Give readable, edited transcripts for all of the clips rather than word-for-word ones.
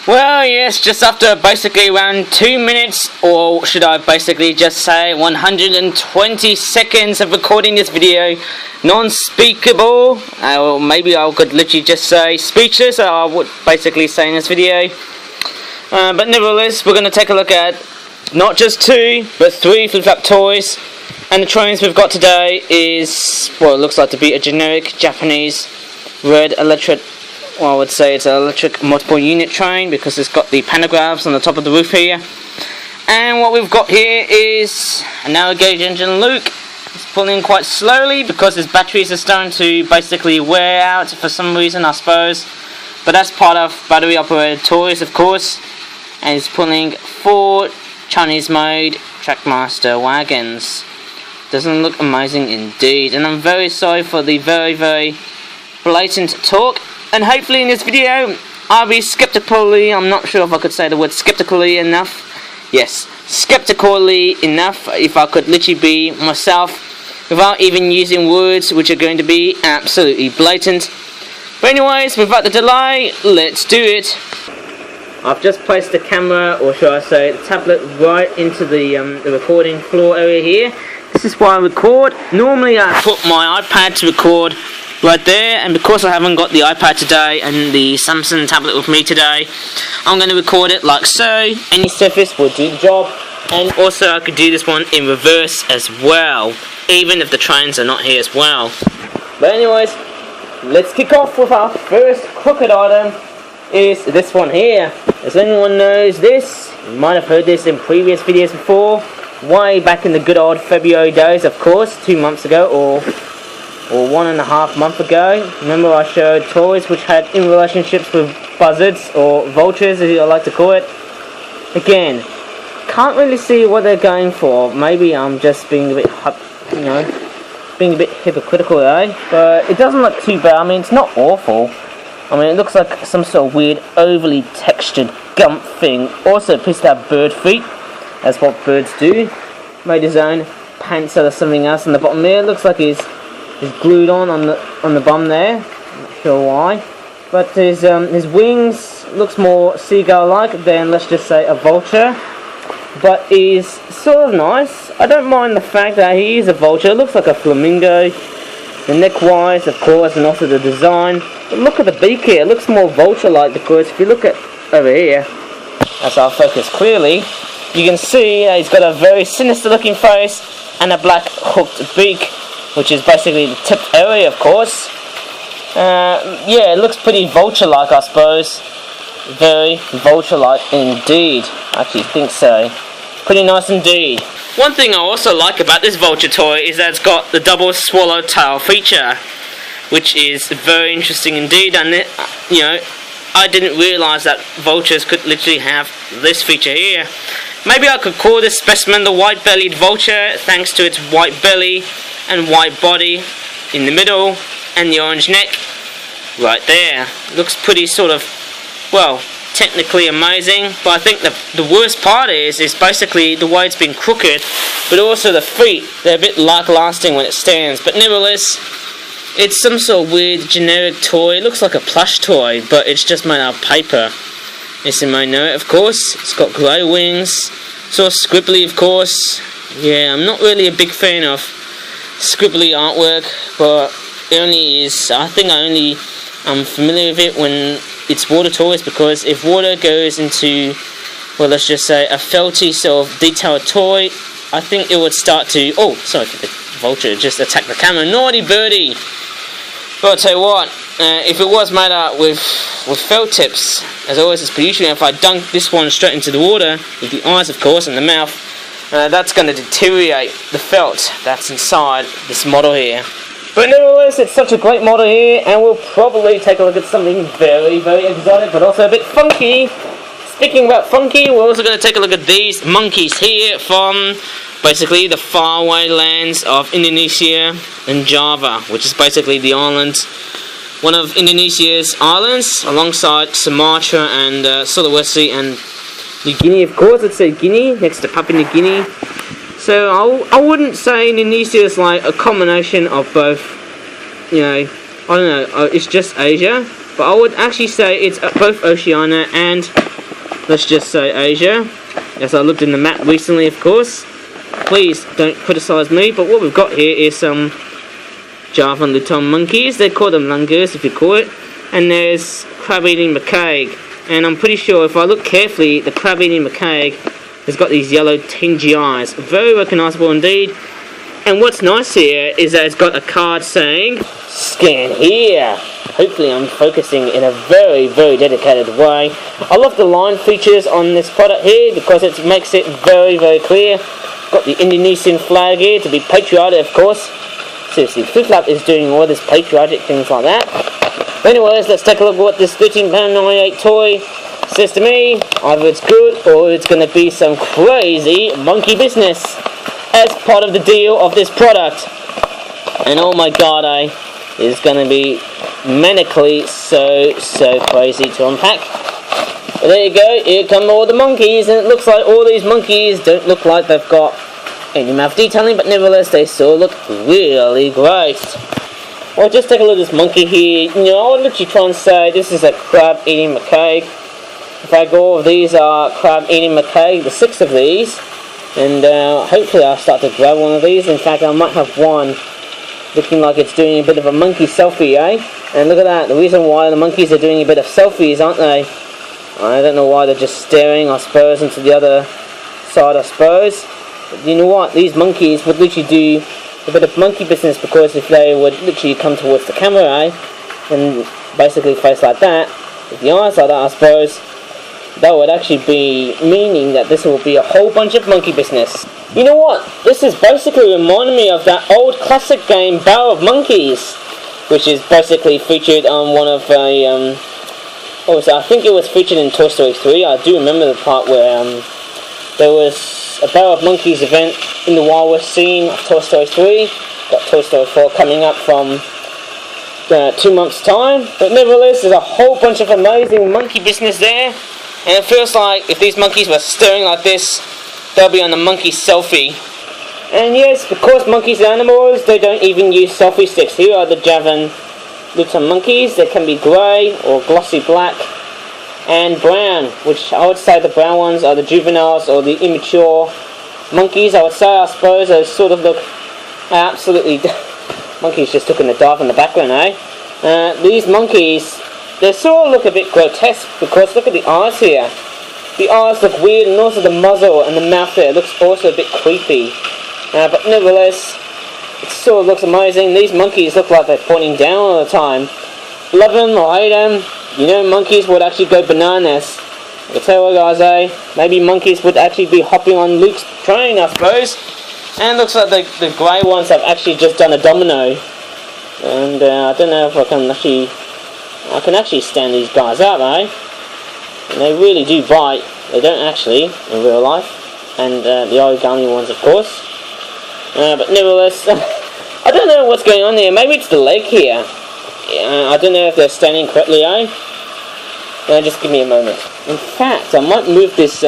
Well, yes, just after basically around 2 minutes, or should I basically just say 120 seconds of recording this video, non-speakable, or maybe I could literally just say speechless, I would basically say in this video. But nevertheless, we're going to take a look at not just 2, but 3 flip-flop toys. And the trains we've got today is, well, it looks like to be a generic Japanese red electric, well, I would say it's an electric multiple unit train because it's got the pantographs on the top of the roof here. And what we've got here is a narrow gauge engine Luke. It's pulling quite slowly because his batteries are starting to basically wear out for some reason, I suppose. But that's part of battery operated toys, of course. And it's pulling 4 Chinese made Trackmaster wagons. Doesn't look amazing indeed, and I'm very sorry for the very blatant talk. And hopefully in this video I'll be I'm not sure if I could say the word skeptically enough. Yes, skeptically enough, if I could literally be myself without even using words which are going to be absolutely blatant. But anyways, without the delay, let's do it. I've just placed the camera, or should I say the tablet, right into the recording floor area here. This is why I record. Normally I put my iPad to record right there, and because I haven't got the iPad today and the Samsung tablet with me today, I'm going to record it like so. Any surface will do the job, and also I could do this one in reverse as well, even if the trains are not here as well. But anyways, let's kick off with our first crooked item, is this one here. As anyone knows this, you might have heard this in previous videos before, way back in the good old February days, of course, 2 months ago, or 1.5 months ago. Remember I showed toys which had in relationships with buzzards, or vultures as I like to call it. Again, can't really see what they're going for. Maybe I'm just being a bit, being a bit hypocritical, eh? But it doesn't look too bad. I mean, it's not awful. I mean, it looks like some sort of weird, overly textured gump thing. Also, appears to have bird feet. That's what birds do. Made his own pants out of something else on the bottom there. Looks like he's glued on the bum there. Not sure why. But his wings looks more seagull-like than, let's just say, a vulture. But he's sort of nice. I don't mind the fact that he is a vulture. It looks like a flamingo. The neck-wise, of course, and also the design. But look at the beak here. It looks more vulture-like because if you look at over here, as I'll focus clearly, you can see he's got a very sinister looking face and a black hooked beak, which is basically the tip area, of course. Yeah, it looks pretty vulture-like, I suppose. Very vulture-like indeed. I actually think so. Pretty nice indeed. One thing I also like about this vulture toy is that it's got the double swallowtail feature, which is very interesting indeed. And I didn't realise that vultures could literally have this feature here. Maybe I could call this specimen the white-bellied vulture, thanks to its white belly and white body in the middle, and the orange neck right there. Looks pretty sort of, well, technically amazing, but I think the worst part is basically the way it's been crooked, but also the feet. They're a bit like-lasting when it stands, but nevertheless, it's some sort of weird generic toy. It looks like a plush toy, but it's just made out of paper. Yes, you may know it, of course. It's got grey wings, sort of scribbly, of course. Yeah, I'm not really a big fan of scribbly artwork, but it only is. I think I'm familiar with it when it's water toys, because if water goes into, well, let's just say a felty sort of detailed toy, I think it would start to. Oh, sorry, the vulture just attacked the camera. Naughty birdie! But I'll tell you what, if it was made out with felt tips, as always it's pretty usually, if I dunk this one straight into the water, with the eyes of course, and the mouth, that's going to deteriorate the felt that's inside this model here. But nevertheless, it's such a great model here, and we'll probably take a look at something very exotic, but also a bit funky. Speaking about funky, we're also going to take a look at these monkeys here from basically the faraway lands of Indonesia and Java, which is basically the island, one of Indonesia's islands, alongside Sumatra and Sulawesi and New Guinea, of course. Let's say Guinea, next to Papua New Guinea. So I wouldn't say Indonesia is like a combination of both, I don't know, it's just Asia. but I would actually say it's both Oceania and, let's just say, Asia. As I looked in the map recently, of course. Please don't criticise me, but what we've got here is some Javan lutung monkeys. They call them langurs, if you call it. And there's crab-eating macaque. And I'm pretty sure, if I look carefully, the crab-eating macaque has got these yellow tingy eyes. Very recognisable indeed. And what's nice here is that it's got a card saying, "Scan here." Hopefully I'm focusing in a very, very dedicated way. I love the line features on this product here because it makes it very, very clear. Got the Indonesian flag here to be patriotic, of course. Seriously, FLIPPY is doing all this patriotic things like that. But anyways, let's take a look at what this £13.98 toy says to me. Either it's good or it's going to be some crazy monkey business as part of the deal of this product. And oh my god, it's going to be manically so crazy to unpack. But there you go, here come all the monkeys, and it looks like all these monkeys don't look like they've got any mouth detailing, but nevertheless they still look really great. Well, just take a look at this monkey here. You know, I would literally try and say this is a crab-eating macaque. In fact, all of these are crab-eating macaque, the 6 of these. And hopefully I'll start to grab one of these. In fact, I might have one looking like it's doing a bit of a monkey selfie, eh? And look at that, the reason why the monkeys are doing a bit of selfies, aren't they? I don't know why they're just staring, I suppose, into the other side, I suppose. But you know what, these monkeys would literally do a bit of monkey business, because if they would literally come towards the camera, eh? And basically face like that, with the eyes like that, I suppose, that would actually be meaning that this will be a whole bunch of monkey business. You know what? This is basically reminding me of that old classic game, Barrel of Monkeys, which is basically featured on one of a, I think it was featured in Toy Story 3. I do remember the part where there was a Barrel of Monkeys event in the Wild West scene of Toy Story 3. Got Toy Story 4 coming up from 2 months' time. But nevertheless, there's a whole bunch of amazing monkey business there. And it feels like if these monkeys were staring like this, they'll be on the monkey selfie. And yes, because monkeys are animals, they don't even use selfie sticks. Here are the Javan lutung monkeys. They can be grey or glossy black and brown, which I would say the brown ones are the juveniles or the immature monkeys. I suppose they sort of look absolutely... monkeys just took in a dive in the background, eh? These monkeys, they sort of look a bit grotesque, because look at the eyes here. The eyes look weird, and also the muzzle and the mouth there looks also a bit creepy. But nevertheless, it sort of looks amazing. These monkeys look like they're pointing down all the time. Love them or hate them, you know, monkeys would actually go bananas. I tell you what, guys, maybe monkeys would actually be hopping on Luke's train, I suppose. And it looks like the grey ones have actually just done a domino. And I don't know if I can actually stand these guys up, eh? And they really do bite. They don't actually in real life. And the origami ones, of course. But nevertheless, I don't know what's going on there. Maybe it's the leg here. I don't know if they're standing correctly, eh? Just give me a moment. In fact, I might move this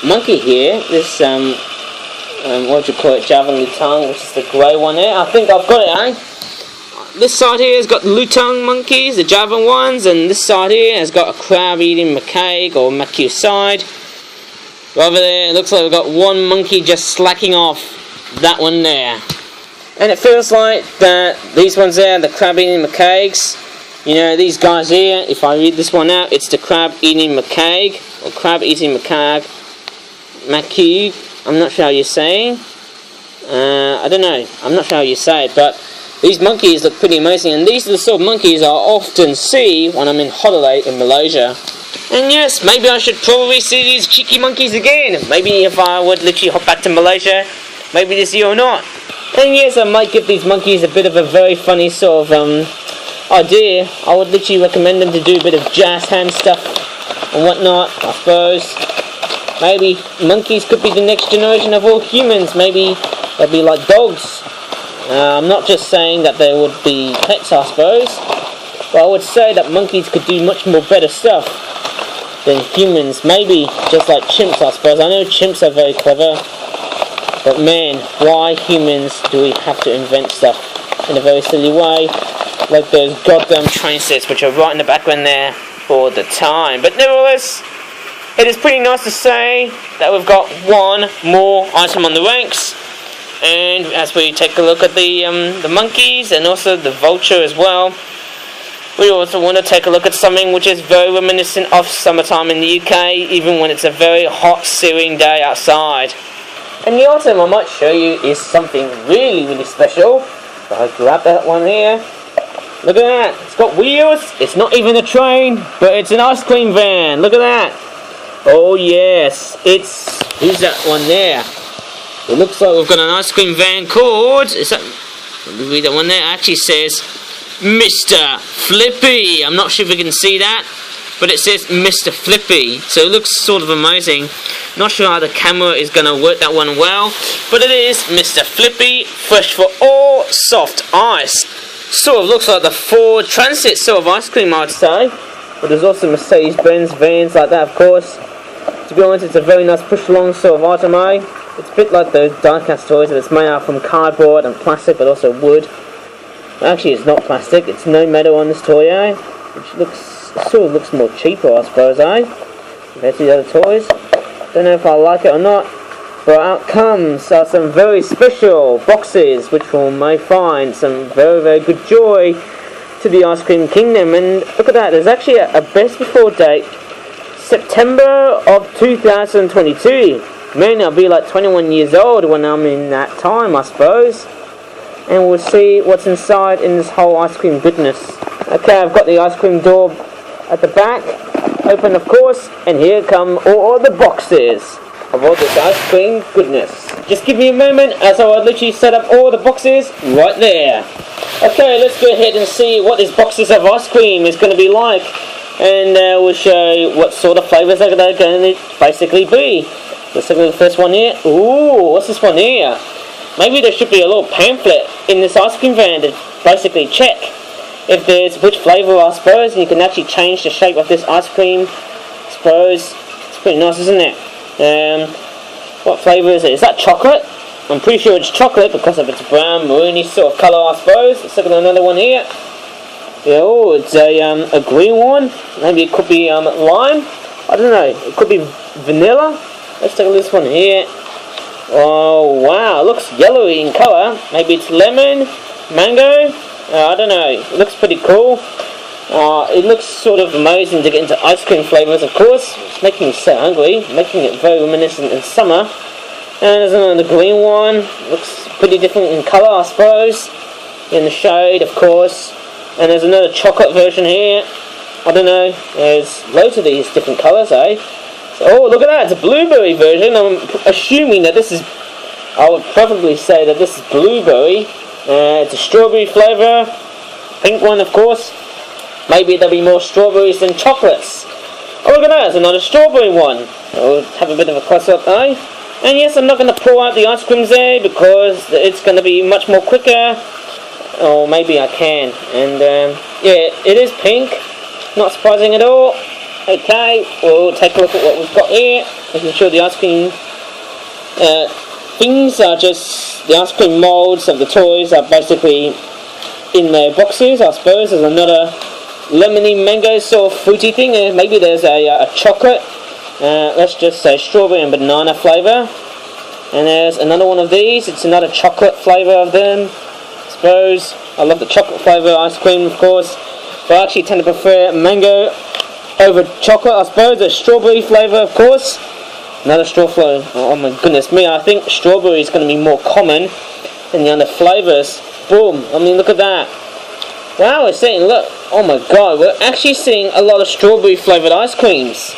monkey here. This what do you call it? Javan lutung, which is the grey one there. I think I've got it, eh? This side here has got the lutung monkeys, the Javan ones, and this side here has got a crab-eating macaque or macaque side. Over there, it looks like we've got one monkey just slacking off. That one there. And it feels like that these ones there, the crab-eating macaques, you know, these guys here, if I read this one out, it's the crab-eating macaque, or crab-eating macaque, I'm not sure how you're saying. I don't know, I'm not sure how you say it, but these monkeys look pretty amazing, and these are the sort of monkeys I often see when I'm in holiday in Malaysia. And yes, maybe I should probably see these cheeky monkeys again. Maybe if I would literally hop back to Malaysia, maybe this year or not. And yes, I might give these monkeys a bit of a very funny sort of idea. I would literally recommend them to do a bit of jazz hand stuff and whatnot, I suppose. Maybe monkeys could be the next generation of all humans. Maybe they'll be like dogs. I'm not just saying that they would be pets, I suppose, but I would say that monkeys could do much more better stuff than humans. Maybe just like chimps, I suppose. I know chimps are very clever, but man, why humans do we have to invent stuff in a very silly way? like those goddamn train sets which are right in the background there for the time. But nevertheless, it is pretty nice to say that we've got one more item on the ranks. And as we take a look at the monkeys and also the vulture as well, we also want to take a look at something which is very reminiscent of summertime in the UK, even when it's a very hot, searing day outside. And the item I might show you is something really, really special. So I grab that one here. Look at that. It's got wheels. It's not even a train, but it's an ice cream van. Look at that. Oh yes, who's that one there? It looks like we've got an ice cream van called, let me read that one there, it actually says Mr. Flippy. I'm not sure if you can see that, but it says Mr. Flippy, so it looks sort of amazing. Not sure how the camera is going to work that one well, but it is Mr. Flippy, fresh for all soft ice. Sort of looks like the Ford Transit sort of ice cream, I'd say, but there's also Mercedes-Benz vans like that, of course. To be honest, it's a very nice push-along sort of item, eh? It's a bit like those diecast toys, but it's made out from cardboard and plastic, but also wood. Actually, it's not plastic. It's no metal on this toy, eh? Which sort of looks more cheaper, I suppose, eh? Compared to the other toys. Don't know if I like it or not. But out comes some very special boxes, which will may find some very, very good joy to the ice cream kingdom. And look at that. There's actually a best before date, September of 2022. Man, I'll be like 21 years old when I'm in that time, I suppose. And we'll see what's inside in this whole ice cream goodness. Okay, I've got the ice cream door at the back, open of course, and here come all the boxes of all this ice cream goodness. Just give me a moment as I will literally set up all the boxes right there. Okay, let's go ahead and see what these boxes of ice cream is going to be like. And we'll show you what sort of flavours they're going to basically be. Let's look at the first one here. Ooh, what's this one here? Maybe there should be a little pamphlet in this ice cream van to basically check if there's which flavour, I suppose, and you can actually change the shape of this ice cream. I suppose it's pretty nice, isn't it? What flavour is it? Is that chocolate? I'm pretty sure it's chocolate because of its brown, maroony sort of colour, I suppose. Let's look at another one here. Yeah, oh, it's a green one. Maybe it could be lime. I don't know. It could be vanilla. Let's take a look at this one here. Oh wow, it looks yellowy in colour. Maybe it's lemon, mango. I don't know. It looks pretty cool. It looks sort of amazing to get into ice cream flavours, of course. It's making me so hungry, making it very reminiscent in summer. And there's another green one. Looks pretty different in colour, I suppose. In the shade, of course. And there's another chocolate version here. I don't know. There's loads of these different colours, eh? Oh, look at that, it's a blueberry version. I'm assuming that this is, I would probably say that this is blueberry. It's a strawberry flavour, pink one of course. Maybe there'll be more strawberries than chocolates. Oh, look at that, it's another strawberry one. I'll have a bit of a close up, eh? And yes, I'm not going to pour out the ice creams there because it's going to be much more quicker. Or maybe I can. And yeah, it is pink, not surprising at all. Okay, we'll take a look at what we've got here. Making sure the ice cream things are just, the ice cream moulds of the toys are basically in their boxes, I suppose. There's another lemony mango sort of fruity thing. Maybe there's a chocolate, let's just say strawberry and banana flavour. And there's another one of these. It's another chocolate flavour of them, I suppose. I love the chocolate flavour ice cream, of course. But I actually tend to prefer mango over chocolate, I suppose. A strawberry flavour, of course. Another strawberry. Oh my goodness me, I think strawberry is going to be more common than the other flavours. Boom, I mean, look at that. Wow, we're seeing, look, oh my god, we're actually seeing a lot of strawberry flavoured ice creams.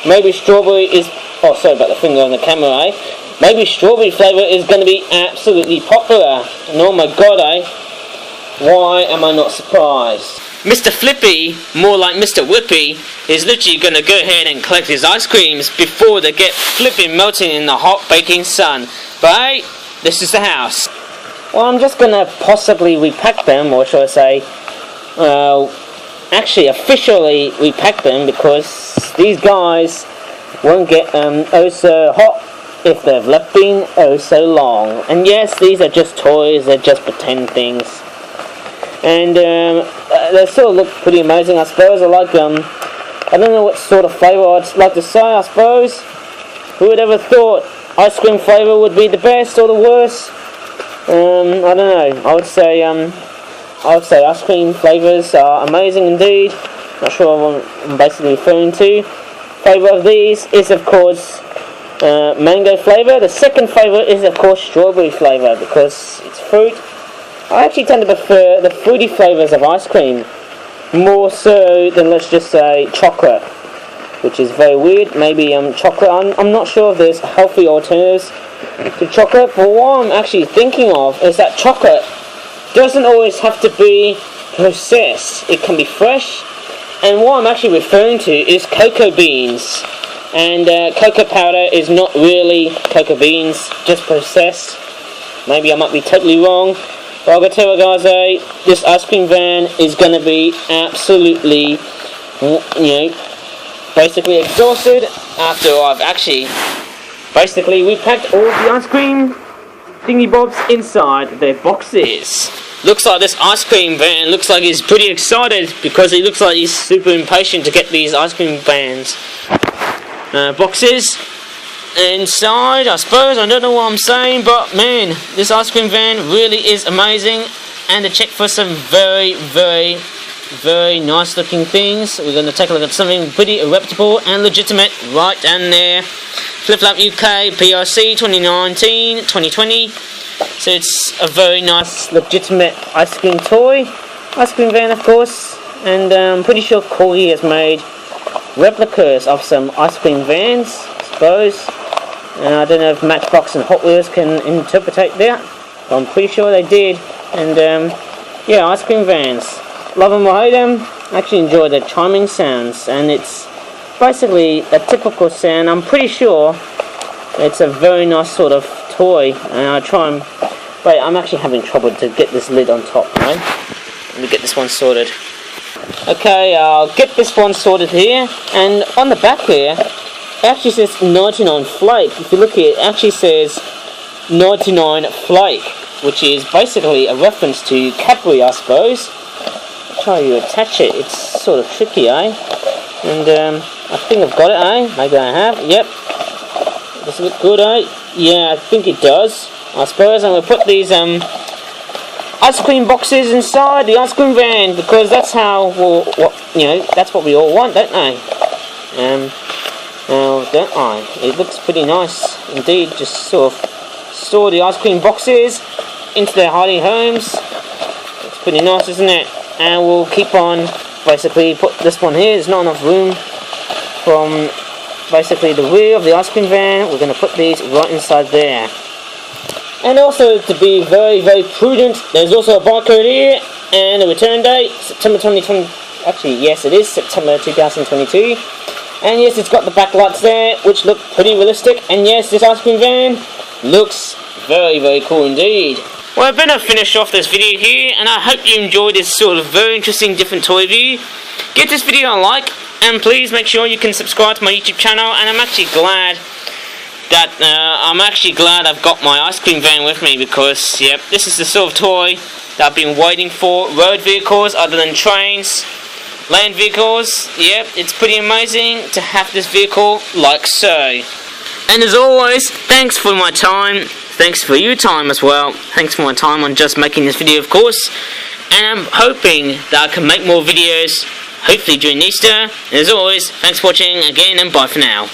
Maybe strawberry is, oh sorry about the finger on the camera, eh? Maybe strawberry flavour is going to be absolutely popular. And oh my god, eh? Why am I not surprised? Mr. Flippy, more like Mr. Whippy, is literally going to go ahead and collect his ice creams before they get flipping melting in the hot baking sun. But hey, this is the house. Well, I'm just going to possibly repack them, or shall I say, actually officially repack them, because these guys won't get oh so hot if they've left been oh so long. And yes, these are just toys, they're just pretend things. and they sort of look pretty amazing, I suppose. I don't know what sort of flavour I'd like to say, I suppose. Who would ever thought ice cream flavour would be the best or the worst? I don't know. I would say ice cream flavours are amazing indeed. Not sure what I'm basically referring to. Flavour of these is of course mango flavour. The second flavour is of course strawberry flavour because it's fruit. I actually tend to prefer the fruity flavours of ice cream more so than, let's just say, chocolate, which is very weird. Maybe chocolate, I'm not sure if there's healthy alternatives to chocolate, but what I'm actually thinking of is that chocolate doesn't always have to be processed. It can be fresh, and what I'm actually referring to is cocoa beans, and cocoa powder is not really cocoa beans, just processed. Maybe I might be totally wrong, but I'll tell you guys, this ice cream van is going to be absolutely, basically exhausted after I've actually basically repacked all the ice cream thingy bobs inside their boxes. Looks like this ice cream van looks like he's pretty excited because he looks like he's super impatient to get these ice cream vans boxes inside, I suppose. I don't know what I'm saying, but man, this ice cream van really is amazing. And to check for some very, very, very nice looking things, we're going to take a look at something pretty reputable and legitimate right down there. FLIPPY UK PRC 2019-2020. So it's a very nice legitimate ice cream van of course, and I'm pretty sure Corgi has made replicas of some ice cream vans, I suppose. And I don't know if Matchbox and Hot Wheels can interpretate that, but I'm pretty sure they did. And yeah, ice cream vans, love them or hate them. I actually enjoy the chiming sounds, and it's basically a typical sound. I'm pretty sure it's a very nice sort of toy, and I try and wait. I'm actually having trouble to get this lid on top. Right? Let me get this one sorted. Okay, I'll get this one sorted here, and on the back here it actually says 99 flake. If you look here, it actually says 99 flake, which is basically a reference to Cadbury, I suppose. I'll try to attach it. It's sort of tricky, eh? And I think I've got it, eh? Maybe I have. Yep. Does it look good, eh? Yeah, I think it does. I suppose I'm going to put these ice cream boxes inside the ice cream van because that's how, that's what we all want, don't they? Don't I? It looks pretty nice indeed. Just sort of store the ice cream boxes into their hiding homes. It's pretty nice, isn't it? And we'll keep on basically put this one here. There's not enough room from basically the rear of the ice cream van. We're going to put these right inside there. And also, to be very, very prudent, there's also a barcode here and a return date, September 2020. Actually, yes, it is September 2022. And yes, it's got the backlights there, which look pretty realistic. And yes, this ice cream van looks very, very cool indeed. Well, I better finish off this video here, and I hope you enjoyed this sort of very interesting different toy review. Give this video a like, and please make sure you can subscribe to my YouTube channel. And I'm actually glad I've got my ice cream van with me because, yep, this is the sort of toy that I've been waiting for. Road vehicles other than trains, land vehicles, yep, it's pretty amazing to have this vehicle like so. And as always, thanks for my time, thanks for your time as well, thanks for my time on just making this video of course, and I'm hoping that I can make more videos, hopefully during Easter. And as always, thanks for watching again, and bye for now.